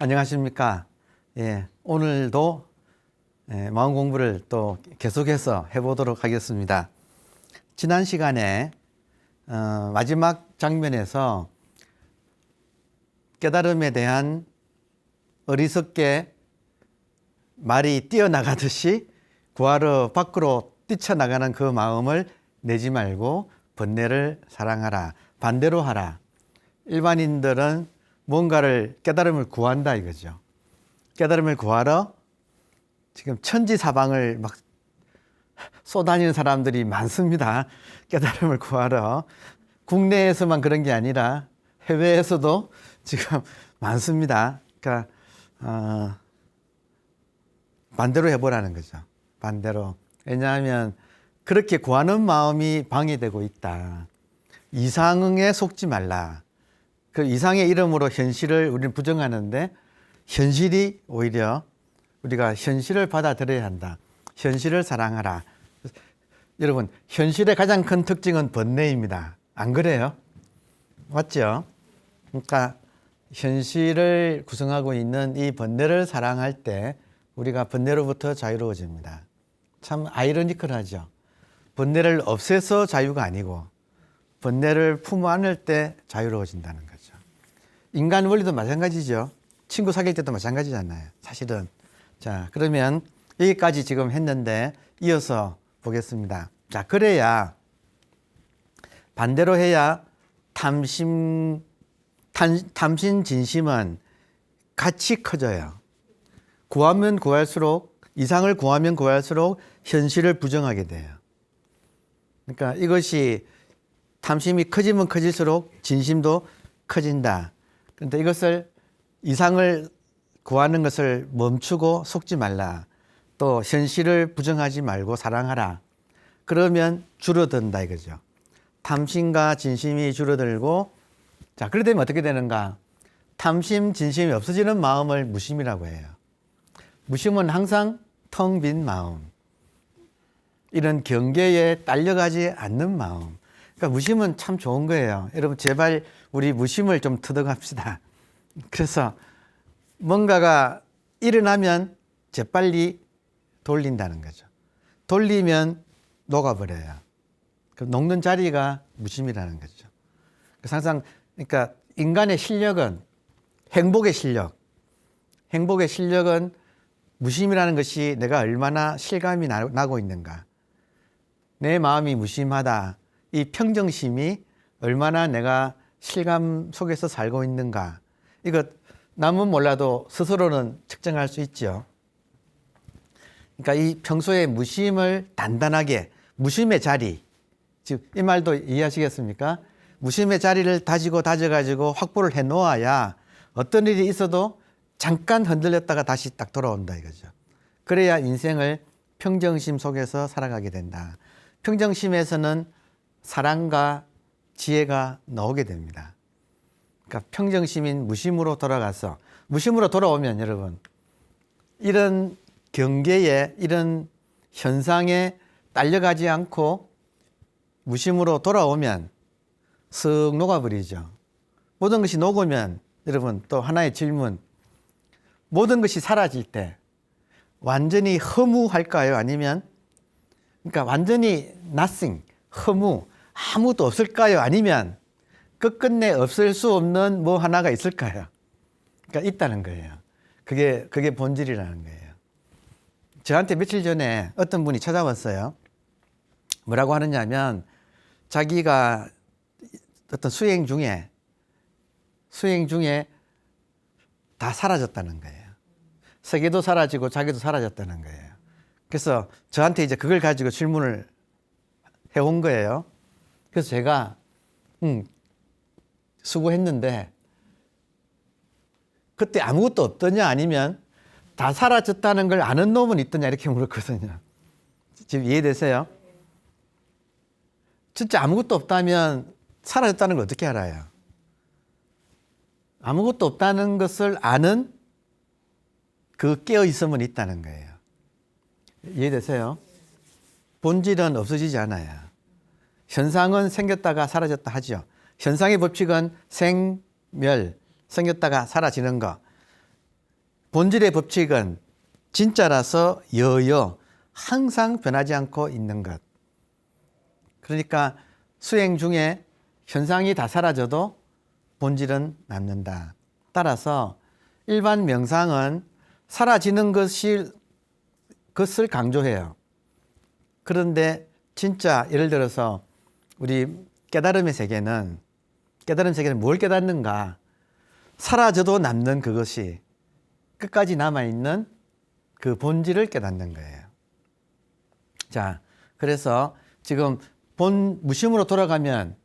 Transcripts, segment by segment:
안녕하십니까. 오늘도 마음 공부를 또 계속해서 해보도록 하겠습니다. 지난 시간에 마지막 장면에서 깨달음에 대한 어리석게 말이 뛰어나가듯이 구하러 밖으로 뛰쳐나가는 그 마음을 내지 말고 번뇌를 사랑하라. 반대로 하라. 일반인들은 뭔가를 깨달음을 구한다 이거죠. 깨달음을 구하러 지금 천지사방을 막 쏘다니는 사람들이 많습니다. 깨달음을 구하러. 국내에서만 그런 게 아니라 해외에서도 지금 많습니다. 그러니까 반대로 해보라는 거죠. 반대로. 왜냐하면 그렇게 구하는 마음이 방해되고 있다. 이상에 속지 말라. 그 이상의 이름으로 현실을 우리는 부정하는데 현실이 오히려 우리가 현실을 받아들여야 한다. 현실을 사랑하라. 여러분, 현실의 가장 큰 특징은 번뇌입니다. 안 그래요? 맞죠? 그러니까 현실을 구성하고 있는 이 번뇌를 사랑할 때 우리가 번뇌로부터 자유로워집니다. 참 아이러니컬하죠. 번뇌를 없애서 자유가 아니고 번뇌를 품어 안을 때 자유로워진다는 거죠. 인간 원리도 마찬가지죠. 친구 사귈 때도 마찬가지잖아요. 사실은. 자, 그러면 여기까지 지금 했는데 이어서 보겠습니다. 자, 그래야 반대로 해야 탐심 진심은 같이 커져요. 구하면 구할수록, 이상을 구하면 구할수록 현실을 부정하게 돼요. 그러니까 이것이 탐심이 커지면 커질수록 진심도 커진다. 그런데 이것을 이상을 구하는 것을 멈추고 속지 말라. 또 현실을 부정하지 말고 사랑하라. 그러면 줄어든다 이거죠. 탐심과 진심이 줄어들고, 자, 그래 되면 어떻게 되는가? 탐심, 진심이 없어지는 마음을 무심이라고 해요. 무심은 항상 텅 빈 마음. 이런 경계에 딸려가지 않는 마음. 그러니까 무심은 참 좋은 거예요. 여러분, 제발 우리 무심을 좀 터득합시다. 그래서 뭔가가 일어나면 재빨리 돌린다는 거죠. 돌리면 녹아버려요. 그 녹는 자리가 무심이라는 거죠. 그래서 항상, 그러니까 인간의 실력은 행복의 실력은 무심이라는 것이 내가 얼마나 실감이 나고 있는가. 내 마음이 무심하다. 이 평정심이 얼마나 내가 실감 속에서 살고 있는가. 이거 남은 몰라도 스스로는 측정할 수 있죠. 그러니까 이 평소에 무심을 단단하게, 무심의 자리, 즉 이 말도 이해하시겠습니까? 무심의 자리를 다져가지고 확보를 해 놓아야 어떤 일이 있어도 잠깐 흔들렸다가 다시 딱 돌아온다 이거죠. 그래야 인생을 평정심 속에서 살아가게 된다. 평정심에서는 사랑과 지혜가 나오게 됩니다. 그러니까 평정심인 무심으로 돌아가서, 무심으로 돌아오면 여러분, 이런 경계에, 이런 현상에 딸려가지 않고 무심으로 돌아오면 쓱 녹아버리죠. 모든 것이 녹으면 여러분, 또 하나의 질문, 모든 것이 사라질 때 완전히 허무할까요? 아니면, 그러니까 완전히 nothing, 허무, 아무것도 없을까요? 아니면 끝끝내 없을 수 없는 뭐 하나가 있을까요? 그러니까 있다는 거예요. 그게 본질이라는 거예요. 저한테 며칠 전에 어떤 분이 찾아왔어요. 뭐라고 하느냐면 자기가 어떤 수행 중에 다 사라졌다는 거예요. 세계도 사라지고 자기도 사라졌다는 거예요. 그래서 저한테 이제 그걸 가지고 질문을 해온 거예요. 그래서 제가 수고했는데 그때 아무것도 없더냐 아니면 다 사라졌다는 걸 아는 놈은 있더냐 이렇게 물었거든요. 지금 이해되세요? 진짜 아무것도 없다면 사라졌다는 걸 어떻게 알아요? 아무것도 없다는 것을 아는 그 깨어있음은 있다는 거예요. 이해되세요? 본질은 없어지지 않아요. 현상은 생겼다가 사라졌다 하죠. 현상의 법칙은 생멸, 생겼다가 사라지는 거. 본질의 법칙은 진짜라서 여여 항상 변하지 않고 있는 것. 그러니까 수행 중에 현상이 다 사라져도 본질은 남는다. 따라서 일반 명상은 사라지는 것을 강조해요. 그런데 진짜 예를 들어서 우리 깨달음의 세계는 뭘 깨닫는가? 사라져도 남는 그것이 끝까지 남아있는 그 본질을 깨닫는 거예요. 자, 그래서 지금 무심으로 돌아가면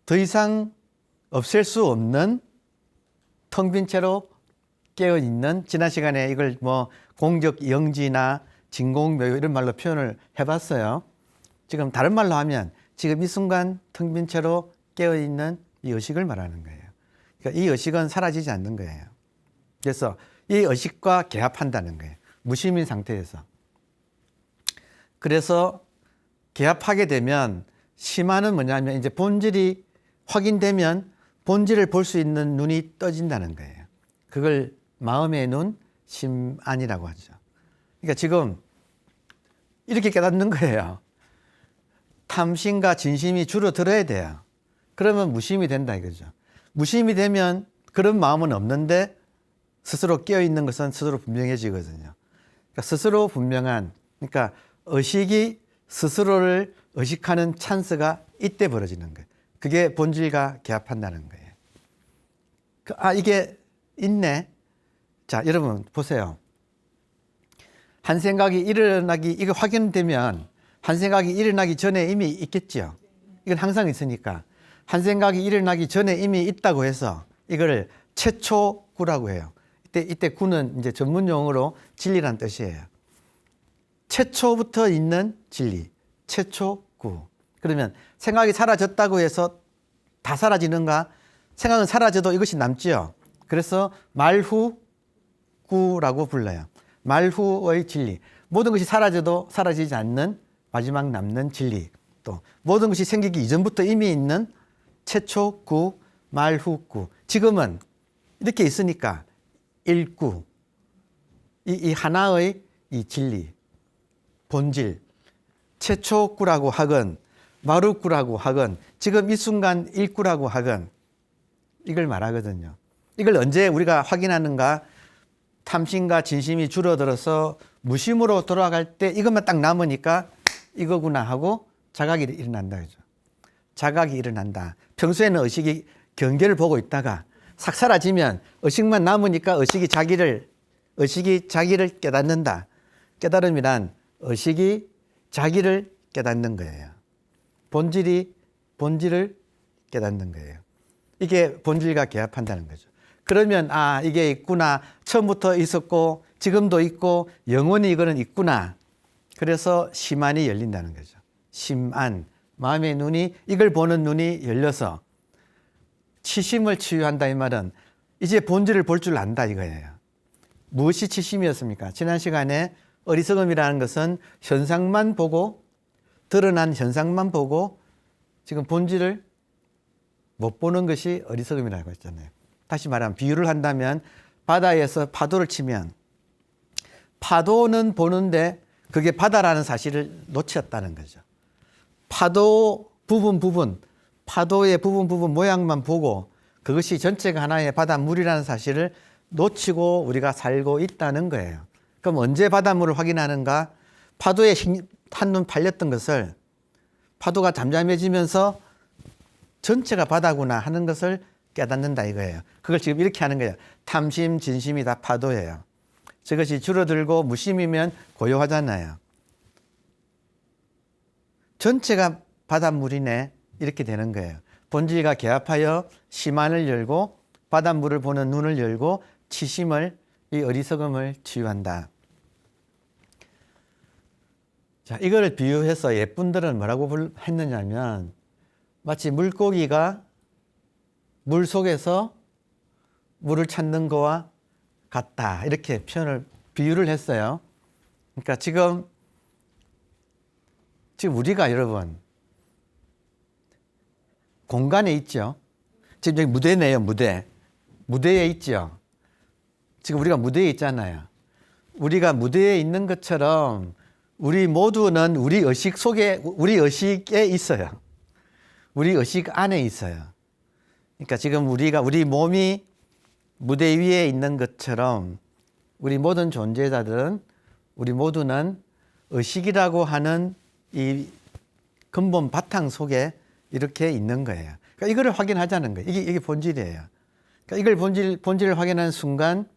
더 이상 없앨 수 없는 텅 빈 채로 깨어있는, 지난 시간에 이걸 뭐 공적 영지나 진공묘유 이런 말로 표현을 해봤어요. 지금 다른 말로 하면 지금 이 순간 텅 빈 채로 깨어있는 이 의식을 말하는 거예요. 그러니까 이 의식은 사라지지 않는 거예요. 그래서 이 의식과 개합한다는 거예요. 무심인 상태에서. 그래서 개합하게 되면 심화는 뭐냐면 이제 본질이 확인되면 본질을 볼 수 있는 눈이 떠진다는 거예요. 그걸 마음의 눈, 심안이라고 하죠. 그러니까 지금 이렇게 깨닫는 거예요. 탐심과 진심이 줄어들어야 돼요. 그러면 무심이 된다 이거죠. 무심이 되면 그런 마음은 없는데 스스로 깨어있는 것은 스스로 분명해지거든요. 그러니까 스스로 분명한, 그러니까 의식이 스스로를 의식하는 찬스가 이때 벌어지는 거예요. 그게 본질과 개합한다는 거예요. 이게 있네. 자, 여러분 보세요. 한 생각이 이거 확인되면 한 생각이 일어나기 전에 이미 있겠죠. 이건 항상 있으니까. 한 생각이 일어나기 전에 이미 있다고 해서 이거를 최초구라고 해요. 이때 구는 이제 전문 용어로 진리란 뜻이에요. 최초부터 있는 진리, 최초구. 그러면 생각이 사라졌다고 해서 다 사라지는가? 생각은 사라져도 이것이 남지요. 그래서 말후구라고 불러요. 말후의 진리. 모든 것이 사라져도 사라지지 않는 마지막 남는 진리. 또 모든 것이 생기기 이전부터 이미 있는 최초구, 말후구. 지금은 이렇게 있으니까 일구. 이 하나의 이 진리, 본질. 최초구라고 하건 말후구라고 하건 지금 이 순간 일구라고 하건 이걸 말하거든요. 이걸 언제 우리가 확인하는가? 탐심과 진심이 줄어들어서 무심으로 돌아갈 때 이것만 딱 남으니까 이거구나 하고 자각이 일어난다. 그죠? 자각이 일어난다. 평소에는 의식이 경계를 보고 있다가 싹 사라지면 의식만 남으니까 의식이 자기를 깨닫는다. 깨달음이란 의식이 자기를 깨닫는 거예요. 본질을 깨닫는 거예요. 이게 본질과 개합한다는 거죠. 그러면 이게 있구나. 처음부터 있었고 지금도 있고 영원히 이거는 있구나. 그래서 심안이 열린다는 거죠. 심안. 마음의 눈이, 이걸 보는 눈이 열려서 치심을 치유한다 이 말은 이제 본질을 볼 줄 안다 이거예요. 무엇이 치심이었습니까? 지난 시간에 어리석음이라는 것은 현상만 보고, 드러난 현상만 보고 지금 본질을 못 보는 것이 어리석음이라고 했잖아요. 다시 말하면 비유를 한다면 바다에서 파도를 치면 파도는 보는데 그게 바다라는 사실을 놓쳤다는 거죠. 파도 파도의 부분 모양만 보고 그것이 전체가 하나의 바닷물이라는 사실을 놓치고 우리가 살고 있다는 거예요. 그럼 언제 바닷물을 확인하는가? 파도에 한눈 팔렸던 것을 파도가 잠잠해지면서 전체가 바다구나 하는 것을 깨닫는다 이거예요. 그걸 지금 이렇게 하는 거예요. 탐심, 진심이 다 파도예요. 저것이 줄어들고 무심이면 고요하잖아요. 전체가 바닷물이네 이렇게 되는 거예요. 본질과 개합하여 심안을 열고 바닷물을 보는 눈을 열고 치심을, 이 어리석음을 치유한다. 자, 이거를 비유해서 예쁜들은 뭐라고 했느냐면 마치 물고기가 물 속에서 물을 찾는 거와 같다. 이렇게 비유를 했어요. 그러니까 지금 우리가 여러분 공간에 있죠. 지금 여기 무대네요, 무대. 무대에 있죠. 지금 우리가 무대에 있잖아요. 우리가 무대에 있는 것처럼 우리 모두는 우리 의식 속에, 우리 의식에 있어요. 우리 의식 안에 있어요. 그러니까 지금 우리 몸이 무대 위에 있는 것처럼 우리 모든 존재자들은, 우리 모두는 의식이라고 하는 이 근본 바탕 속에 이렇게 있는 거예요. 그러니까 이거를 확인하자는 거예요. 이게 본질이에요. 그러니까 이걸 본질을 확인하는 순간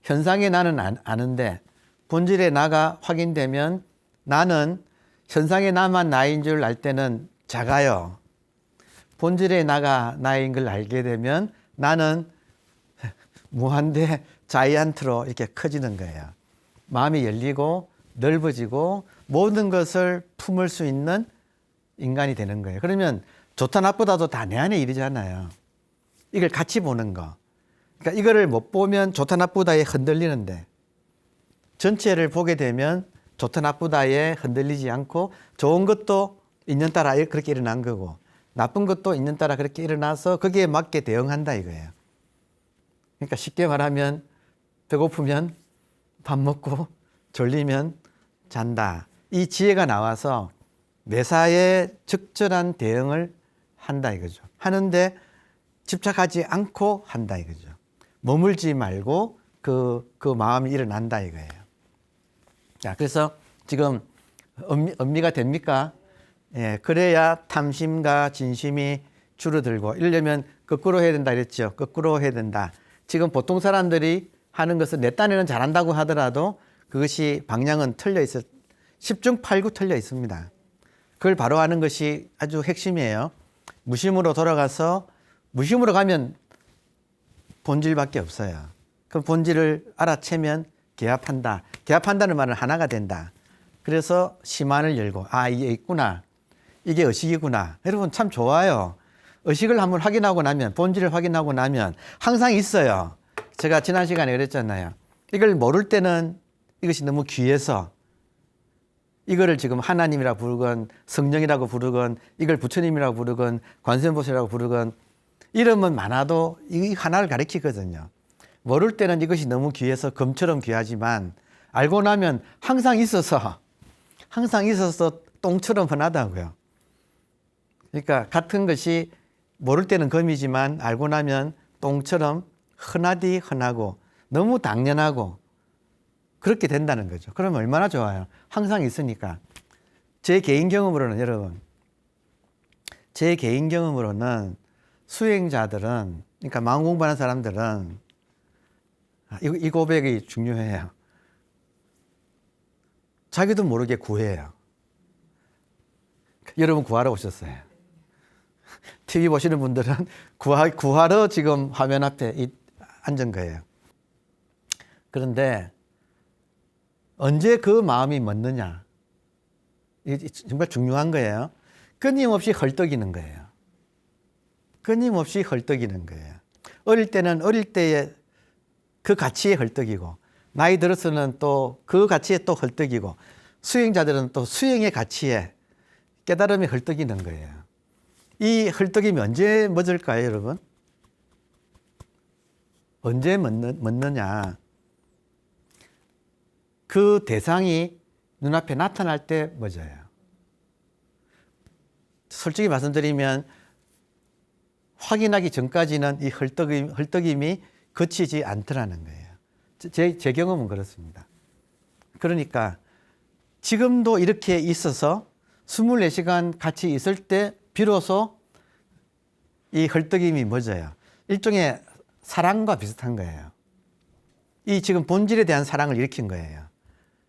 현상의 나는 아는데 본질의 나가 확인되면 나는 현상의 나만 나인 줄 알 때는 작아요. 본질의 나가 나인 걸 알게 되면 나는 무한대 자이언트로 이렇게 커지는 거예요. 마음이 열리고 넓어지고 모든 것을 품을 수 있는 인간이 되는 거예요. 그러면 좋다 나쁘다도 다 내 안에 일이잖아요. 이걸 같이 보는 거. 그러니까 이거를 못 보면 좋다 나쁘다에 흔들리는데 전체를 보게 되면 좋다 나쁘다에 흔들리지 않고 좋은 것도 있는따라 그렇게 일어난 거고 나쁜 것도 있는따라 그렇게 일어나서 거기에 맞게 대응한다 이거예요. 그러니까 쉽게 말하면 배고프면 밥 먹고 졸리면 잔다. 이 지혜가 나와서 매사에 적절한 대응을 한다 이거죠. 하는데 집착하지 않고 한다 이거죠. 머물지 말고 그 마음이 일어난다 이거예요. 자, 그래서 지금 음미가 됩니까? 예, 그래야 탐심과 진심이 줄어들고, 이러려면 거꾸로 해야 된다 그랬죠. 거꾸로 해야 된다. 지금 보통 사람들이 하는 것은 내 딴에는 잘한다고 하더라도 그것이 방향은 틀려 있어. 10중 8구 틀려 있습니다. 그걸 바로 하는 것이 아주 핵심이에요. 무심으로 돌아가서, 무심으로 가면 본질밖에 없어요. 그 본질을 알아채면 개합한다. 개합한다는 말은 하나가 된다. 그래서 심안을 열고, 아, 이게 있구나. 이게 의식이구나. 여러분 참 좋아요. 의식을 한번 확인하고 나면, 본질을 확인하고 나면 항상 있어요. 제가 지난 시간에 그랬잖아요. 이걸 모를 때는 이것이 너무 귀해서 이거를 지금 하나님이라고 부르건 성령이라고 부르건 이걸 부처님이라고 부르건 관세음보살이라고 부르건 이름은 많아도 이 하나를 가리키거든요. 모를 때는 이것이 너무 귀해서 금처럼 귀하지만 알고 나면 항상 있어서 똥처럼 흔하다고요. 그러니까 같은 것이 모를 때는 금이지만 알고 나면 똥처럼 흔하디 흔하고 너무 당연하고 그렇게 된다는 거죠. 그러면 얼마나 좋아요. 항상 있으니까. 제 개인 경험으로는 여러분, 제 개인 경험으로는 수행자들은, 그러니까 마음 공부하는 사람들은 이 고백이 중요해요. 자기도 모르게 구해요. 여러분 구하러 오셨어요. TV 보시는 분들은 구하러 지금 화면 앞에 앉은 거예요. 그런데 언제 그 마음이 멎느냐? 이게 정말 중요한 거예요. 끊임없이 헐떡이는 거예요. 끊임없이 헐떡이는 거예요. 어릴 때는 어릴 때의 그 가치에 헐떡이고, 나이 들어서는 또 그 가치에 또 헐떡이고, 수행자들은 또 수행의 가치에 깨달음에 헐떡이는 거예요. 이 헐떡임이 언제 멎을까요, 여러분? 언제 멎느냐? 그 대상이 눈앞에 나타날 때 멎어요. 솔직히 말씀드리면 확인하기 전까지는 이 헐떡임이 거치지 않더라는 거예요. 제 경험은 그렇습니다. 그러니까 지금도 이렇게 있어서 24시간 같이 있을 때 비로소 이 헐떡임이 멎어요. 일종의 사랑과 비슷한 거예요. 이 지금 본질에 대한 사랑을 일으킨 거예요.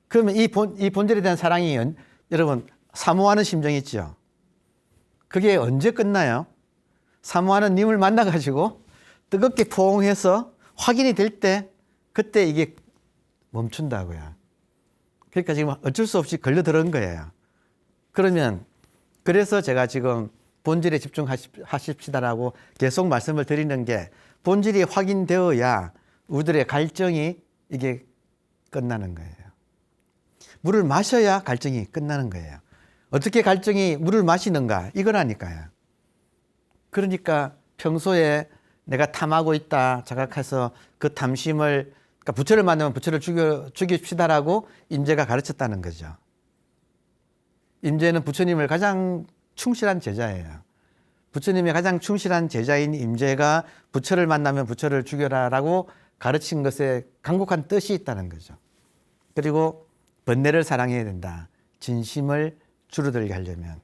그러면 이 본질에 대한 사랑이 여러분 사모하는 심정이 있죠. 그게 언제 끝나요? 사모하는 님을 만나가지고 뜨겁게 포옹해서 확인이 될 때 그때 이게 멈춘다고요. 그러니까 지금 어쩔 수 없이 걸려들은 거예요. 그러면 그래서 제가 지금 본질에 집중하십시다라고 계속 말씀을 드리는 게 본질이 확인되어야 우리들의 갈증이 이게 끝나는 거예요. 물을 마셔야 갈증이 끝나는 거예요. 어떻게 갈증이 물을 마시는가? 이거라니까요. 그러니까 평소에 내가 탐하고 있다 자각해서 그 탐심을 그러니까 부처를 만나면 부처를 죽입시다라고 임재가 가르쳤다는 거죠. 임재는 부처님을 가장 충실한 제자예요. 부처님의 가장 충실한 제자인 임재가 부처를 만나면 부처를 죽여라라고 가르친 것에 강곡한 뜻이 있다는 거죠. 그리고 번뇌를 사랑해야 된다. 진심을 줄어들게 하려면.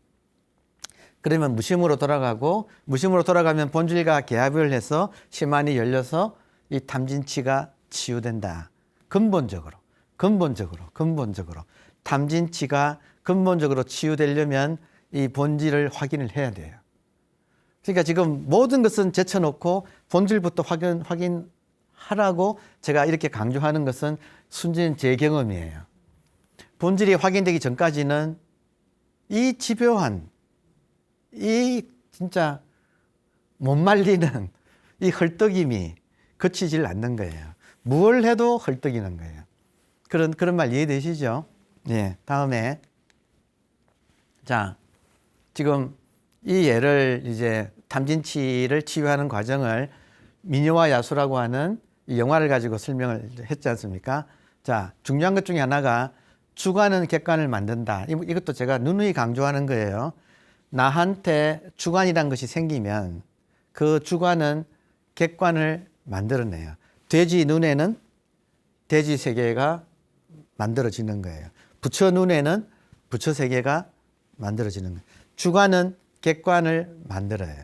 그러면 무심으로 돌아가고, 무심으로 돌아가면 본질과 개합을 해서 심한이 열려서 이 탐진치가 치유된다. 근본적으로 탐진치가 근본적으로 치유되려면 이 본질을 확인을 해야 돼요. 그러니까 지금 모든 것은 제쳐놓고 본질부터 확인하라고 제가 이렇게 강조하는 것은 순전히 제 경험이에요. 본질이 확인되기 전까지는 이 집요한, 이 진짜 못 말리는 이 헐떡임이 그치질 않는 거예요. 뭘 해도 헐떡이는 거예요. 그런 말 이해되시죠? 네. 다음에 자, 지금 이 예를 이제 탐진치를 치유하는 과정을 미녀와 야수라고 하는 이 영화를 가지고 설명을 했지 않습니까? 자, 중요한 것 중에 하나가 주관은 객관을 만든다. 이것도 제가 누누이 강조하는 거예요. 나한테 주관이란 것이 생기면 그 주관은 객관을 만들어내요. 돼지 눈에는 돼지 세계가 만들어지는 거예요. 부처 눈에는 부처 세계가 만들어지는 거예요. 주관은 객관을 만들어요.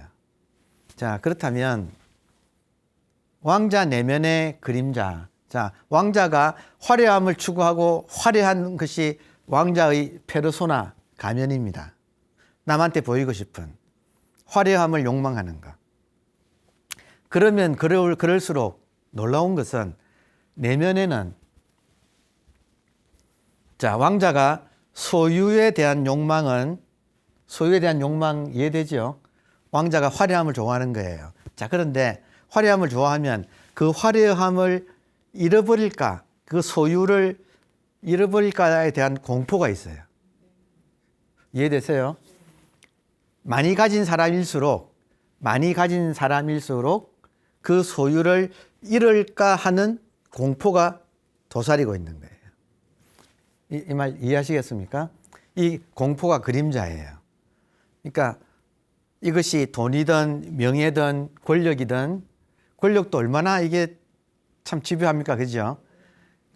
자, 그렇다면 왕자 내면의 그림자. 자, 왕자가 화려함을 추구하고 화려한 것이 왕자의 페르소나 가면입니다. 남한테 보이고 싶은 화려함을 욕망하는 것. 그러면 그럴수록 놀라운 것은 내면에는 자, 왕자가 소유에 대한 욕망 이해되죠? 왕자가 화려함을 좋아하는 거예요. 자, 그런데 화려함을 좋아하면 그 화려함을 잃어버릴까, 그 소유를 잃어버릴까에 대한 공포가 있어요. 이해되세요? 많이 가진 사람일수록 그 소유를 잃을까 하는 공포가 도사리고 있는 거예요. 이 말 이해하시겠습니까? 이 공포가 그림자예요. 그러니까 이것이 돈이든 명예든 권력이든, 권력도 얼마나 이게 참 집요합니까? 그죠?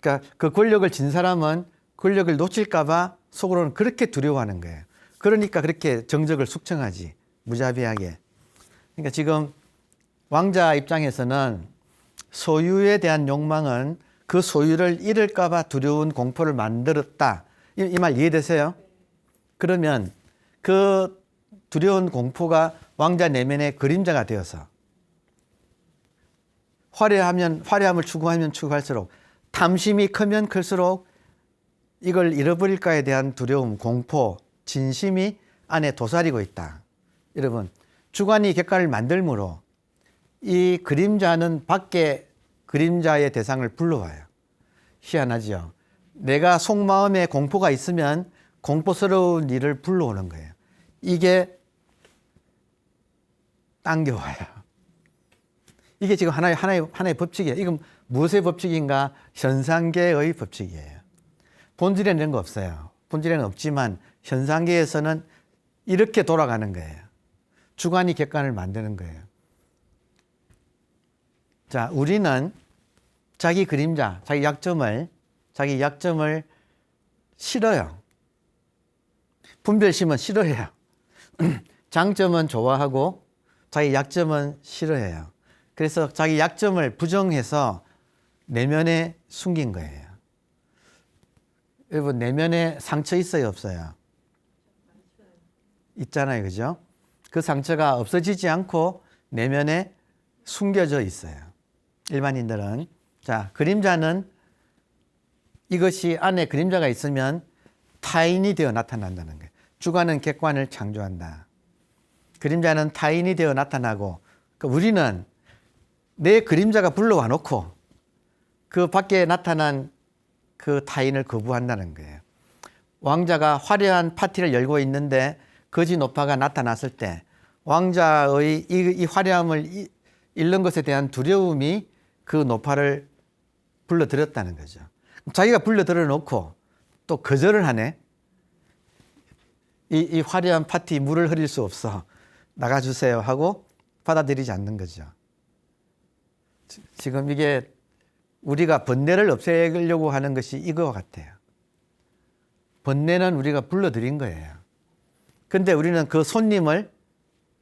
그러니까 그 권력을 진 사람은 권력을 놓칠까봐 속으로는 그렇게 두려워하는 거예요. 그러니까 그렇게 정적을 숙청하지, 무자비하게. 그러니까 지금 왕자 입장에서는 소유에 대한 욕망은 그 소유를 잃을까봐 두려운 공포를 만들었다. 이 말 이해되세요? 그러면 그 두려운 공포가 왕자 내면의 그림자가 되어서 화려함을 추구하면 추구할수록, 탐심이 크면 클수록 이걸 잃어버릴까에 대한 두려움, 공포, 진심이 안에 도사리고 있다. 여러분, 주관이 객관을 만들므로 이 그림자는 밖에 그림자의 대상을 불러와요. 희한하죠? 내가 속마음에 공포가 있으면 공포스러운 일을 불러오는 거예요. 이게 당겨와요. 이게 지금 하나의 법칙이에요. 이건 무엇의 법칙인가? 현상계의 법칙이에요. 본질에는 이런 거 없어요. 본질에는 없지만 현상계에서는 이렇게 돌아가는 거예요. 주관이 객관을 만드는 거예요. 자, 우리는 자기 그림자, 자기 약점을 싫어요. 분별심은 싫어해요. 장점은 좋아하고 자기 약점은 싫어해요. 그래서 자기 약점을 부정해서 내면에 숨긴 거예요. 여러분, 내면에 상처 있어요, 없어요? 있잖아요, 그죠? 그 상처가 없어지지 않고 내면에 숨겨져 있어요. 일반인들은. 자, 그림자는 이것이 안에 그림자가 있으면 타인이 되어 나타난다는 거예요. 주관은 객관을 창조한다. 그림자는 타인이 되어 나타나고, 그러니까 우리는 내 그림자가 불러와 놓고 그 밖에 나타난 그 타인을 거부한다는 거예요. 왕자가 화려한 파티를 열고 있는데 거지 노파가 나타났을 때 왕자의 이 화려함을 잃는 것에 대한 두려움이 그 노파를 불러들였다는 거죠. 자기가 불러들여 놓고 또 거절을 하네. 이 화려한 파티 물을 흐릴 수 없어. 나가주세요 하고 받아들이지 않는 거죠. 지금 이게 우리가 번뇌를 없애려고 하는 것이 이거와 같아요. 번뇌는 우리가 불러들인 거예요. 근데 우리는 그 손님을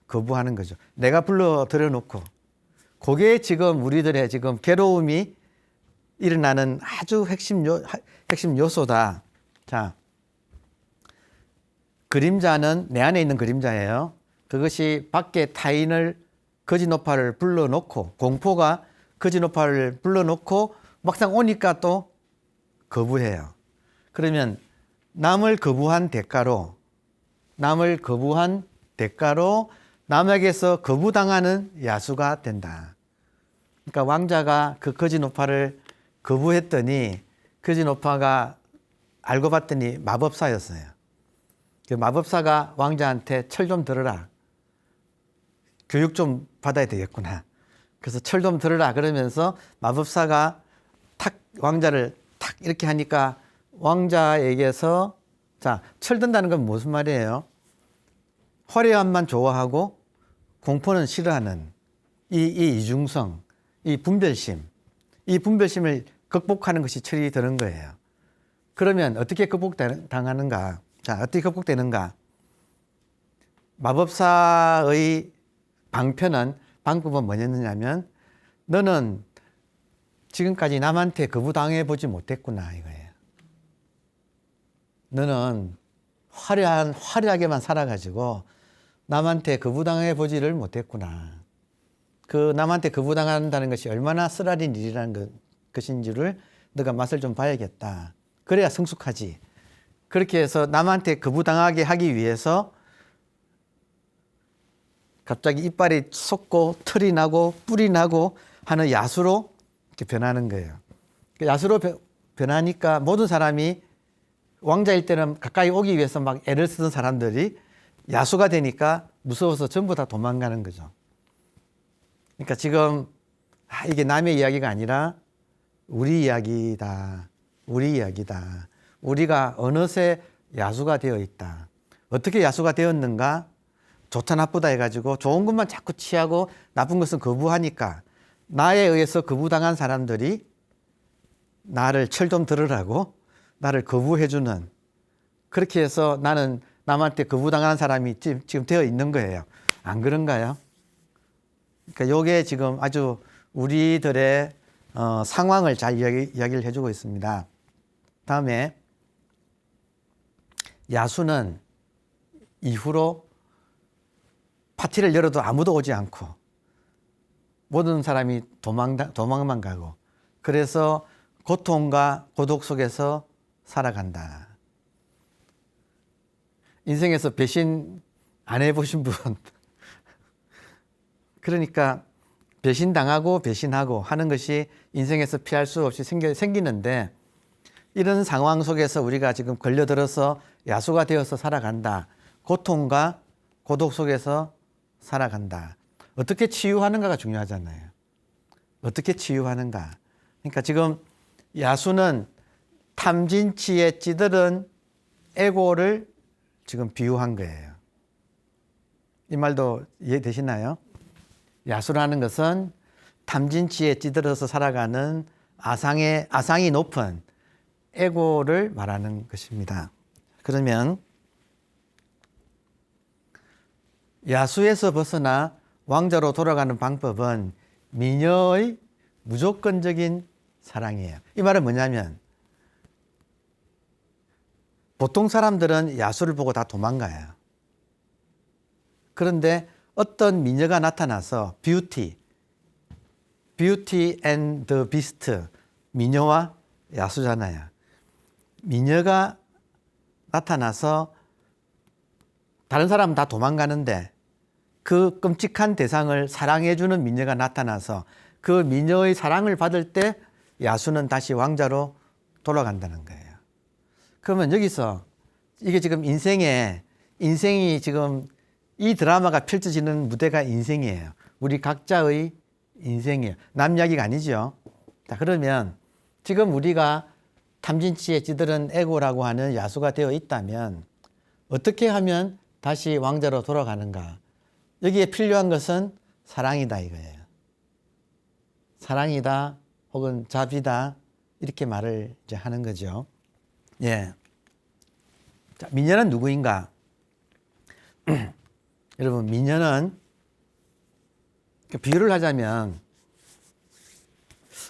거부하는 거죠. 내가 불러들여 놓고. 그게 지금 우리들의 지금 괴로움이 일어나는 아주 핵심 요소다. 자, 그림자는 내 안에 있는 그림자예요. 그것이 밖에 타인을 거짓노파를 불러놓고, 공포가 거짓노파를 불러놓고 막상 오니까 또 거부해요. 그러면 남을 거부한 대가로 남에게서 거부당하는 야수가 된다. 그러니까 왕자가 그 거짓노파를 거부했더니 거짓노파가 알고 봤더니 마법사였어요. 그 마법사가 왕자한테 철 좀 들어라. 교육 좀 받아야 되겠구나. 그래서 철 좀 들어라 그러면서 마법사가 탁 왕자를 탁 이렇게 하니까 왕자에게서 자, 철 든다는 건 무슨 말이에요? 화려함만 좋아하고 공포는 싫어하는 이 이중성, 이 분별심을 극복하는 것이 철이 드는 거예요. 그러면 어떻게 극복당하는가? 자, 어떻게 극복되는가? 마법사의 방법은 뭐였느냐면 너는 지금까지 남한테 거부당해 보지 못했구나 이거예요. 너는 화려하게만 살아가지고 남한테 거부당해 보지를 못했구나. 그 남한테 거부당한다는 것이 얼마나 쓰라린 일이라는 것인지를 너가 맛을 좀 봐야겠다. 그래야 성숙하지. 그렇게 해서 남한테 거부당하게 하기 위해서 갑자기 이빨이 솟고 털이 나고 뿔이 나고 하는 야수로 이렇게 변하는 거예요. 야수로 변하니까 모든 사람이 왕자일 때는 가까이 오기 위해서 막 애를 쓰던 사람들이 야수가 되니까 무서워서 전부 다 도망가는 거죠. 그러니까 지금 이게 남의 이야기가 아니라 우리 이야기다. 우리 이야기다. 우리가 어느새 야수가 되어 있다. 어떻게 야수가 되었는가? 좋다 나쁘다 해가지고 좋은 것만 자꾸 취하고 나쁜 것은 거부하니까 나에 의해서 거부당한 사람들이 나를 철 좀 들으라고 나를 거부해주는, 그렇게 해서 나는 남한테 거부당하는 사람이 지금 되어 있는 거예요. 안 그런가요? 그러니까 요게 지금 아주 우리들의 상황을 잘 이야기를 해주고 있습니다. 다음에 야수는 이후로 파티를 열어도 아무도 오지 않고 모든 사람이 도망만 가고, 그래서 고통과 고독 속에서 살아간다. 인생에서 배신 안 해보신 분 그러니까 배신당하고 배신하고 하는 것이 인생에서 피할 수 없이 생기는데, 이런 상황 속에서 우리가 지금 걸려들어서 야수가 되어서 살아간다. 고통과 고독 속에서 살아간다. 어떻게 치유하는가가 중요하잖아요. 어떻게 치유하는가. 그러니까 지금 야수는 탐진치에 찌들은 에고를 지금 비유한 거예요. 이 말도 이해되시나요? 야수라는 것은 탐진치에 찌들어서 살아가는 아상이 높은 에고를 말하는 것입니다. 그러면 야수에서 벗어나 왕자로 돌아가는 방법은 미녀의 무조건적인 사랑이에요. 이 말은 뭐냐면 보통 사람들은 야수를 보고 다 도망가요. 그런데 어떤 미녀가 나타나서 뷰티 앤 더 비스트, 미녀와 야수잖아요. 미녀가 나타나서 다른 사람은 다 도망가는데 그 끔찍한 대상을 사랑해주는 미녀가 나타나서 그 미녀의 사랑을 받을 때 야수는 다시 왕자로 돌아간다는 거예요. 그러면 여기서 이게 지금 인생이 지금 이 드라마가 펼쳐지는 무대가 인생이에요. 우리 각자의 인생이에요. 남 이야기가 아니죠. 자, 그러면 지금 우리가 탐진치에 찌들은 에고라고 하는 야수가 되어 있다면 어떻게 하면 다시 왕자로 돌아가는가? 여기에 필요한 것은 사랑이다 이거예요. 사랑이다 혹은 자비다 이렇게 말을 이제 하는 거죠. 예. 자, 미녀는 누구인가? 여러분, 미녀는 비유를 하자면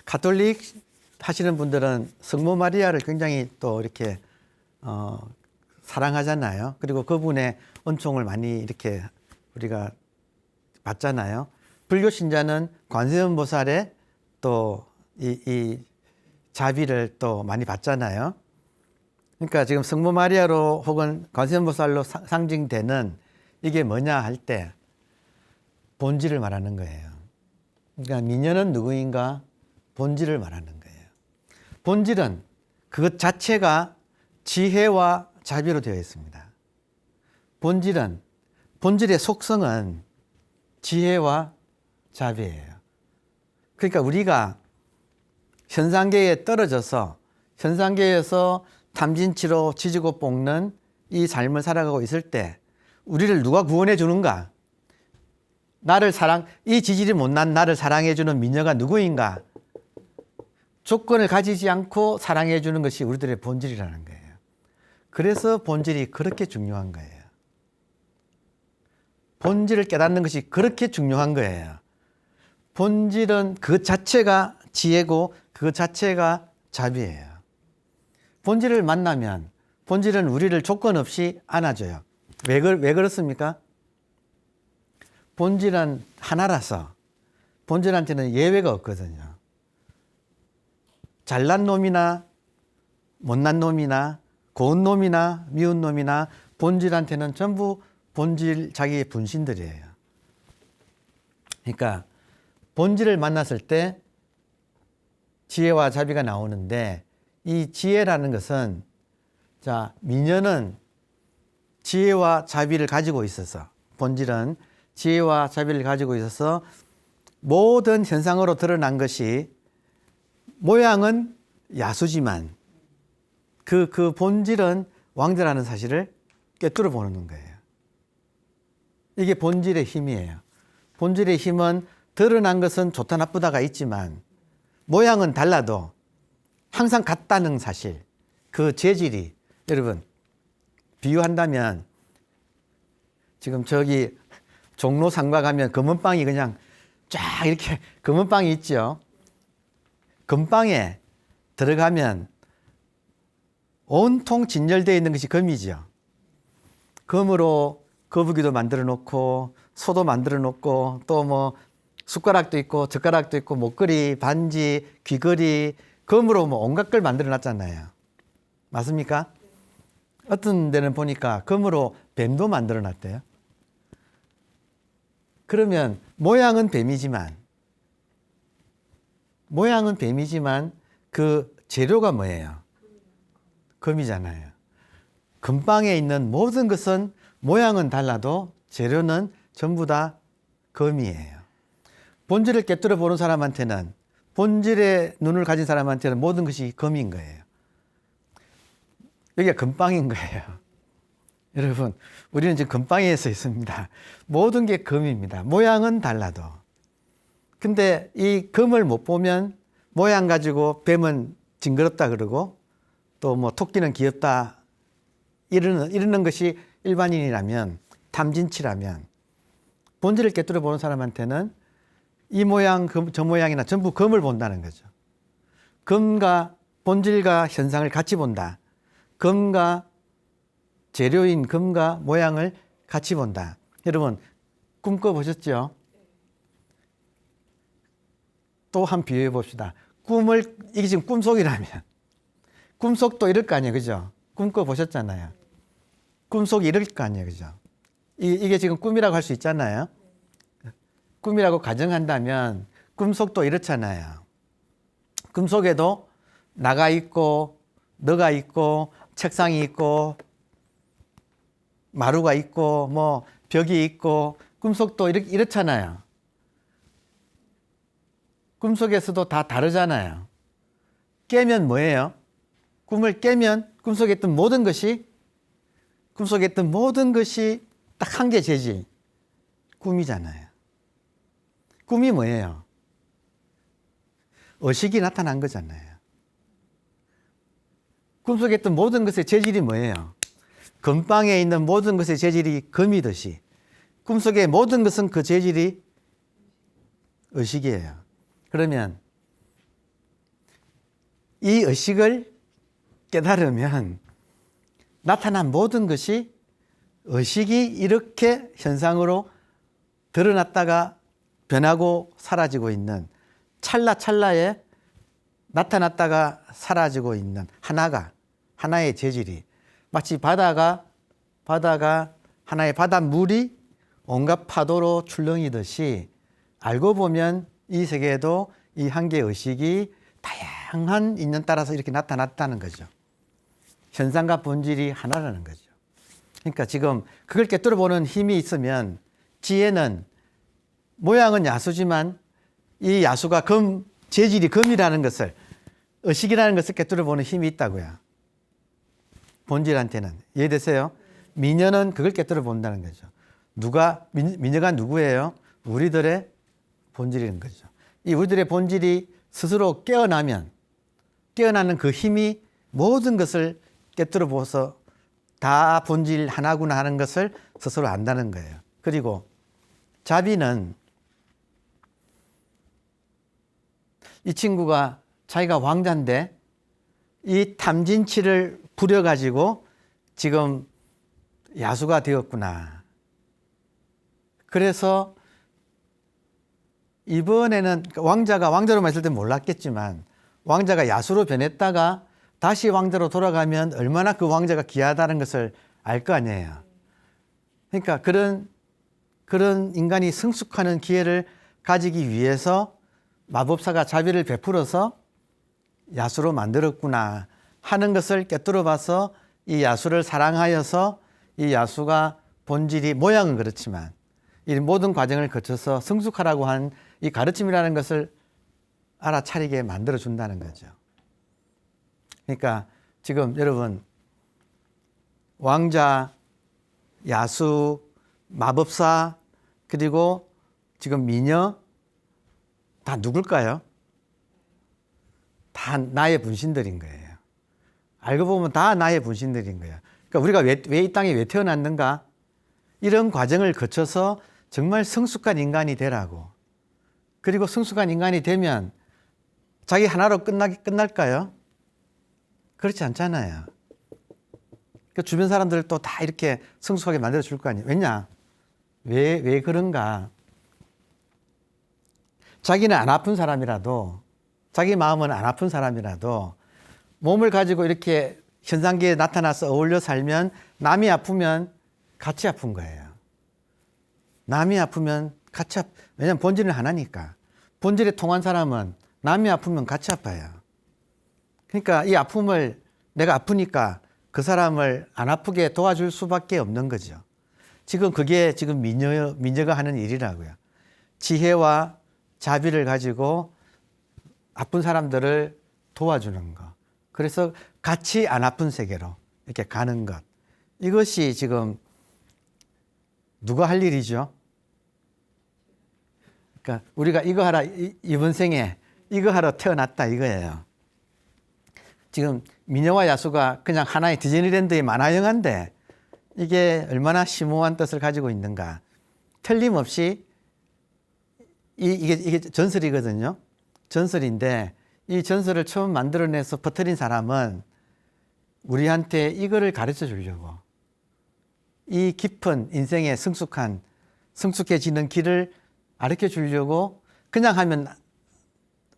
가톨릭 하시는 분들은 성모 마리아를 굉장히 또 이렇게 사랑하잖아요. 그리고 그분의 은총을 많이 이렇게 우리가 받잖아요. 불교 신자는 관세음보살의 또 이 자비를 또 많이 받잖아요. 그러니까 지금 성모 마리아로 혹은 관세음보살로 상징되는 이게 뭐냐 할 때 본질을 말하는 거예요. 그러니까 미녀는 누구인가? 본질을 말하는 거예요. 본질은 그것 자체가 지혜와 자비로 되어 있습니다. 본질의 속성은 지혜와 자비예요. 그러니까 우리가 현상계에 떨어져서 현상계에서 탐진치로 지지고 볶는 이 삶을 살아가고 있을 때 우리를 누가 구원해 주는가? 이 지질이 못난 나를 사랑해 주는 미녀가 누구인가? 조건을 가지지 않고 사랑해 주는 것이 우리들의 본질이라는 거예요. 그래서 본질이 그렇게 중요한 거예요. 본질을 깨닫는 것이 그렇게 중요한 거예요. 본질은 그 자체가 지혜고 그 자체가 자비예요. 본질을 만나면 본질은 우리를 조건 없이 안아줘요. 왜 그렇습니까? 본질은 하나라서 본질한테는 예외가 없거든요. 잘난 놈이나 못난 놈이나 고운 놈이나 미운 놈이나 본질한테는 전부 본질 자기의 분신들이에요. 그러니까 본질을 만났을 때 지혜와 자비가 나오는데 이 지혜라는 것은 자, 미녀는 지혜와 자비를 가지고 있어서 본질은 지혜와 자비를 가지고 있어서 모든 현상으로 드러난 것이 모양은 야수지만 그 본질은 왕자라는 사실을 꿰뚫어 보는 거예요. 이게 본질의 힘이에요. 본질의 힘은 드러난 것은 좋다 나쁘다가 있지만 모양은 달라도 항상 같다는 사실, 그 재질이 여러분 비유한다면 지금 저기 종로 상가 가면 검은빵이 그냥 쫙 이렇게 검은빵이 있죠. 금빵에 들어가면 온통 진열되어 있는 것이 금이죠. 금으로 거북이도 만들어 놓고 소도 만들어 놓고 또 뭐 숟가락도 있고 젓가락도 있고 목걸이, 반지, 귀걸이 금으로 뭐 온갖 걸 만들어 놨잖아요. 맞습니까? 어떤 데는 보니까 금으로 뱀도 만들어 놨대요. 그러면 모양은 뱀이지만 그 재료가 뭐예요? 금이잖아요. 금빵에 있는 모든 것은 모양은 달라도 재료는 전부 다 금이에요. 본질을 깨뜨려 보는 사람한테는 본질의 눈을 가진 사람한테는 모든 것이 금인 거예요. 여기가 금빵인 거예요. 여러분, 우리는 지금 금빵에 서 있습니다. 모든 게 금입니다. 모양은 달라도. 근데 이 금을 못 보면 모양 가지고 뱀은 징그럽다 그러고 또 뭐 토끼는 귀엽다 이러는 것이 일반인이라면 탐진치라면 본질을 깨뜨려 보는 사람한테는 이 모양 저 모양이나 전부 금을 본다는 거죠. 금과 본질과 현상을 같이 본다. 금과 재료인 금과 모양을 같이 본다. 여러분 꿈 꿔보셨죠? 또 한 비유해 봅시다. 이게 지금 꿈속이라면 꿈속도 이럴 거 아니에요. 그죠? 꿈 꿔보셨잖아요. 꿈속이 이럴 거 아니에요. 그죠? 이게 지금 꿈이라고 할 수 있잖아요. 꿈이라고 가정한다면 꿈속도 이렇잖아요. 꿈속에도 나가 있고 너가 있고 책상이 있고 마루가 있고 뭐 벽이 있고 꿈속도 이렇잖아요. 꿈속에서도 다 다르잖아요. 깨면 뭐예요? 꿈을 깨면 꿈속에 있던 모든 것이 딱 한 개 재지. 꿈이잖아요. 꿈이 뭐예요? 의식이 나타난 거잖아요. 꿈속에 있던 모든 것의 재질이 뭐예요? 금방에 있는 모든 것의 재질이 금이듯이 꿈속의 모든 것은 그 재질이 의식이에요. 그러면 이 의식을 깨달으면 나타난 모든 것이 의식이 이렇게 현상으로 드러났다가 변하고 사라지고 있는 찰나찰나에 나타났다가 사라지고 있는 하나의 재질이 마치 바다가 하나의 바닷물이 온갖 파도로 출렁이듯이 알고 보면 이 세계에도 이 한 개의 의식이 다양한 인연 따라서 이렇게 나타났다는 거죠. 현상과 본질이 하나라는 거죠. 그러니까 지금 그걸 깨뜨려 보는 힘이 있으면 지혜는 모양은 야수지만 이 야수가 재질이 금이라는 것을 의식이라는 것을 깨뜨려 보는 힘이 있다고요. 본질한테는. 이해되세요? 미녀는 그걸 깨뜨려 본다는 거죠. 미녀가 누구예요? 우리들의 본질인 거죠. 이 우리들의 본질이 스스로 깨어나는 그 힘이 모든 것을 깨뜨려 보아서 다 본질 하나구나 하는 것을 스스로 안다는 거예요. 그리고 자비는 이 친구가 자기가 왕자인데 이 탐진치를 부려가지고 지금 야수가 되었구나. 그래서 이번에는 왕자가 왕자로만 있을 때 몰랐겠지만 왕자가 야수로 변했다가 다시 왕자로 돌아가면 얼마나 그 왕자가 귀하다는 것을 알 거 아니에요. 그러니까 그런 인간이 성숙하는 기회를 가지기 위해서 마법사가 자비를 베풀어서 야수로 만들었구나 하는 것을 깨뜨려 봐서 이 야수를 사랑하여서 이 야수가 본질이 모양은 그렇지만 이 모든 과정을 거쳐서 성숙하라고 한 이 가르침이라는 것을 알아차리게 만들어 준다는 거죠. 그러니까 지금 여러분 왕자, 야수, 마법사 그리고 지금 미녀 다 누굴까요? 다 나의 분신들인 거예요. 알고 보면 다 나의 분신들인 거예요. 그러니까 우리가 왜 이 땅에 왜 태어났는가? 이런 과정을 거쳐서 정말 성숙한 인간이 되라고. 그리고 성숙한 인간이 되면 자기 하나로 끝날까요? 그렇지 않잖아요. 그 주변 사람들도 다 이렇게 성숙하게 만들어 줄 거 아니에요. 왜냐? 왜 그런가? 자기는 안 아픈 사람이라도, 자기 마음은 안 아픈 사람이라도 몸을 가지고 이렇게 현상계에 나타나서 어울려 살면 남이 아프면 같이 아픈 거예요. 남이 아프면 왜냐면 본질은 하나니까. 본질에 통한 사람은 남이 아프면 같이 아파요. 그러니까 이 아픔을 내가 아프니까 그 사람을 안 아프게 도와줄 수밖에 없는 거죠. 그게 지금 미녀가 하는 일이라고요. 지혜와 자비를 가지고 아픈 사람들을 도와주는 것. 그래서 같이 안 아픈 세계로 이렇게 가는 것. 이것이 지금 누가 할 일이죠? 그러니까 우리가 이거 하라, 이번 생에 이거 하러 태어났다 이거예요. 지금 미녀와 야수가 그냥 하나의 디즈니랜드의 만화 영화인데 이게 얼마나 심오한 뜻을 가지고 있는가. 틀림없이 이게 전설이거든요. 전설인데 이 전설을 처음 만들어내서 퍼뜨린 사람은 우리한테 이거를 가르쳐 주려고 이 깊은 인생의 성숙해지는 길을 가르쳐 주려고 그냥 하면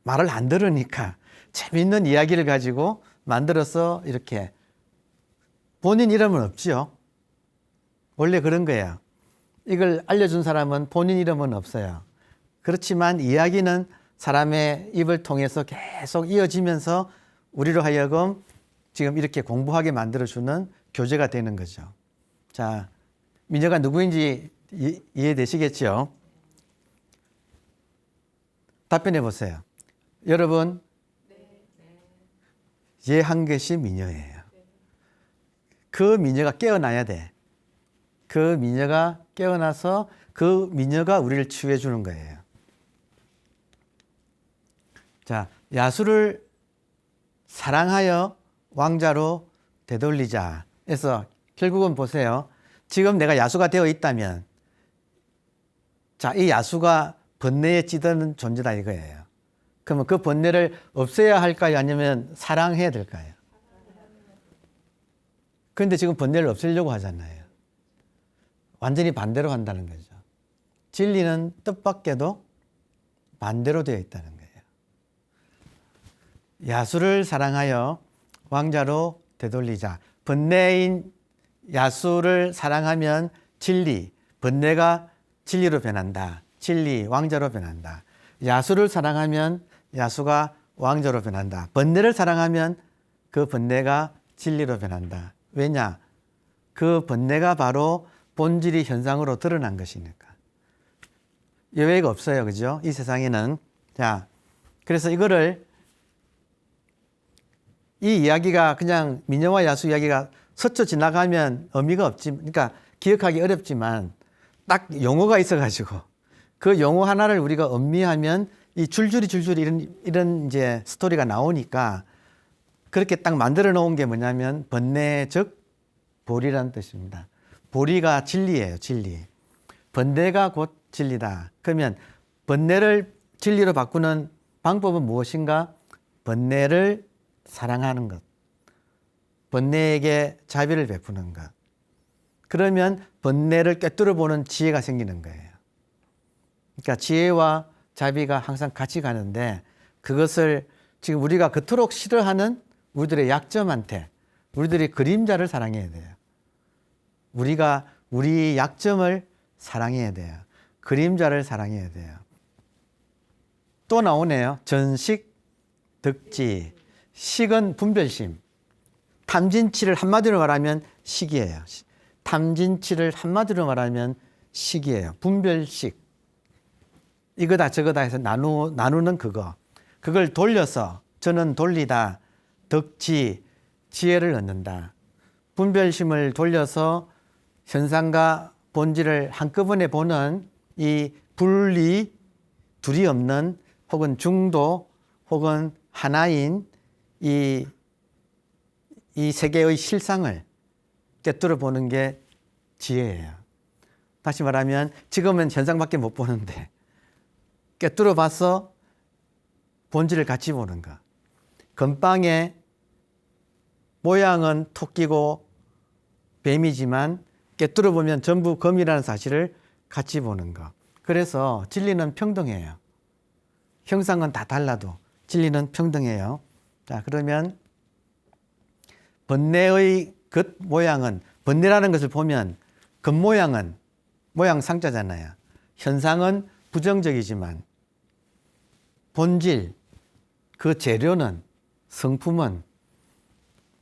말을 안 들으니까 재밌는 이야기를 가지고 만들어서 이렇게 본인 이름은 없지요. 원래 그런 거예요. 이걸 알려준 사람은 본인 이름은 없어요. 그렇지만 이야기는 사람의 입을 통해서 계속 이어지면서 우리로 하여금 지금 이렇게 공부하게 만들어주는 교재가 되는 거죠. 자, 미녀가 누구인지 이해되시겠죠? 답변해 보세요. 여러분, 얘 한 것이 미녀예요. 그 미녀가 깨어나야 돼. 그 미녀가 깨어나서 그 미녀가 우리를 치유해 주는 거예요. 자, 야수를 사랑하여 왕자로 되돌리자. 그래서 결국은 보세요. 지금 내가 야수가 되어 있다면, 자, 이 야수가 번뇌에 찌드는 존재다 이거예요. 그러면 그 번뇌를 없애야 할까요? 아니면 사랑해야 될까요? 그런데 지금 번뇌를 없애려고 하잖아요. 완전히 반대로 한다는 거죠. 진리는 뜻밖에도 반대로 되어 있다는 거예요. 야수를 사랑하여 왕자로 되돌리자. 번뇌인 야수를 사랑하면 진리, 번뇌가 진리로 변한다. 진리, 왕자로 변한다. 야수를 사랑하면 야수가 왕자로 변한다. 번뇌를 사랑하면 그 번뇌가 진리로 변한다. 왜냐? 그 번뇌가 바로 본질이 현상으로 드러난 것이니까. 예외가 없어요. 그죠? 이 세상에는. 자, 그래서 이 이야기가 그냥 미녀와 야수 이야기가 스쳐 지나가면 의미가 없지. 그러니까 기억하기 어렵지만 딱 용어가 있어가지고 그 용어 하나를 우리가 음미하면 이 줄줄이 이런 이제 스토리가 나오니까 그렇게 딱 만들어 놓은 게 뭐냐면 번뇌 즉 보리라는 뜻입니다. 보리가 진리예요. 진리. 번뇌가 곧 진리다. 그러면 번뇌를 진리로 바꾸는 방법은 무엇인가? 번뇌를 사랑하는 것. 번뇌에게 자비를 베푸는 것. 그러면 번뇌를 꿰뚫어 보는 지혜가 생기는 거예요. 그러니까 지혜와 자비가 항상 같이 가는데 그것을 지금 우리가 그토록 싫어하는 우리들의 약점한테 우리들이 그림자를 사랑해야 돼요. 우리가 우리 약점을 사랑해야 돼요. 그림자를 사랑해야 돼요. 또 나오네요. 전식, 득지. 식은 분별심. 탐진치를 한마디로 말하면 식이에요. 탐진치를 한마디로 말하면 식이에요. 분별식. 이거다 저거다 해서 나누는 그거. 그걸 돌려서 저는 돌리다. 덕지, 지혜를 얻는다. 분별심을 돌려서 현상과 본질을 한꺼번에 보는 이 분리, 둘이 없는 혹은 중도 혹은 하나인 이 세계의 실상을 꿰뚫어 보는 게 지혜예요. 다시 말하면 지금은 현상밖에 못 보는데 꿰뚫어 봐서 본질을 같이 보는 것. 건빵의 모양은 토끼고 뱀이지만 꿰뚫어 보면 전부 검이라는 사실을 같이 보는 것. 그래서 진리는 평등해요. 형상은 다 달라도 진리는 평등해요. 자, 그러면 번뇌의 겉 모양은, 번뇌라는 것을 보면 겉 모양은 모양 상자잖아요. 현상은 부정적이지만 본질, 그 재료는, 성품은,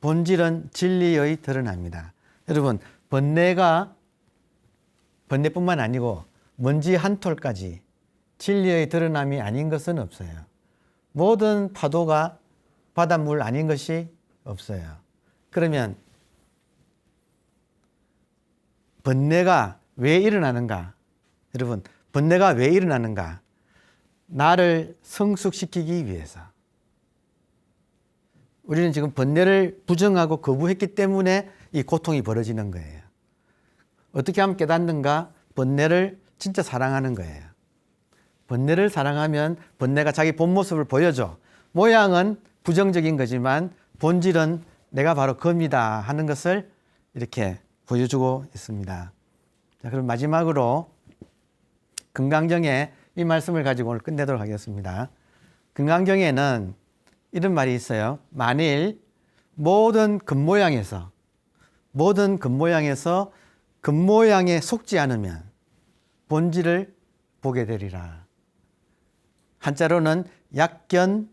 본질은 진리의 드러납니다. 여러분, 번뇌뿐만 아니고 먼지 한 톨까지 진리의 드러남이 아닌 것은 없어요. 모든 파도가 바닷물 아닌 것이 없어요. 그러면 번뇌가 왜 일어나는가? 여러분, 번뇌가 왜 일어나는가? 나를 성숙시키기 위해서. 우리는 지금 번뇌를 부정하고 거부했기 때문에 이 고통이 벌어지는 거예요. 어떻게 하면 깨닫는가? 번뇌를 진짜 사랑하는 거예요. 번뇌를 사랑하면 번뇌가 자기 본 모습을 보여줘. 모양은 부정적인 거지만 본질은 내가 바로 검이다 하는 것을 이렇게 보여주고 있습니다. 자, 그럼 마지막으로 금강경의 이 말씀을 가지고 오늘 끝내도록 하겠습니다. 금강경에는 이런 말이 있어요. 만일 모든 겉모양에서 겉모양에 속지 않으면 본질을 보게 되리라. 한자로는 약견,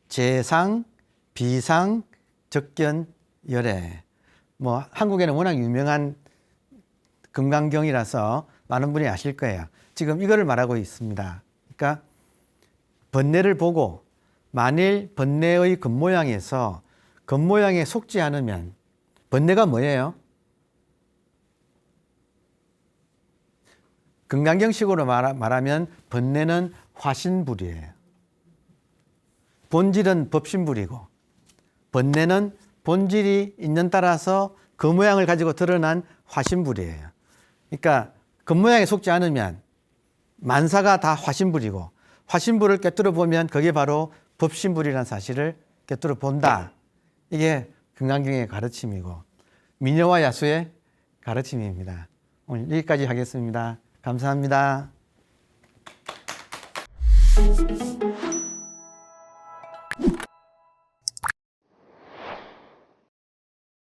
재상, 비상, 적견, 열애. 한국에는 워낙 유명한 금강경이라서 많은 분이 아실 거예요. 지금 이거를 말하고 있습니다. 그러니까 번뇌를 보고 만일 번뇌의 겉모양에서 겉모양에 속지 않으면 번뇌가 뭐예요? 금강경식으로 말하면 번뇌는 화신불이에요. 본질은 법신불이고 번뇌는 본질이 있는 따라서 그 모양을 가지고 드러난 화신불이에요. 그러니까 겉모양에 속지 않으면 만사가 다 화신불이고 화신불을 꿰뚫어 보면 그게 바로 법신불이라는 사실을 꿰뚫어 본다. 이게 금강경의 가르침이고 미녀와 야수의 가르침입니다. 오늘 여기까지 하겠습니다. 감사합니다.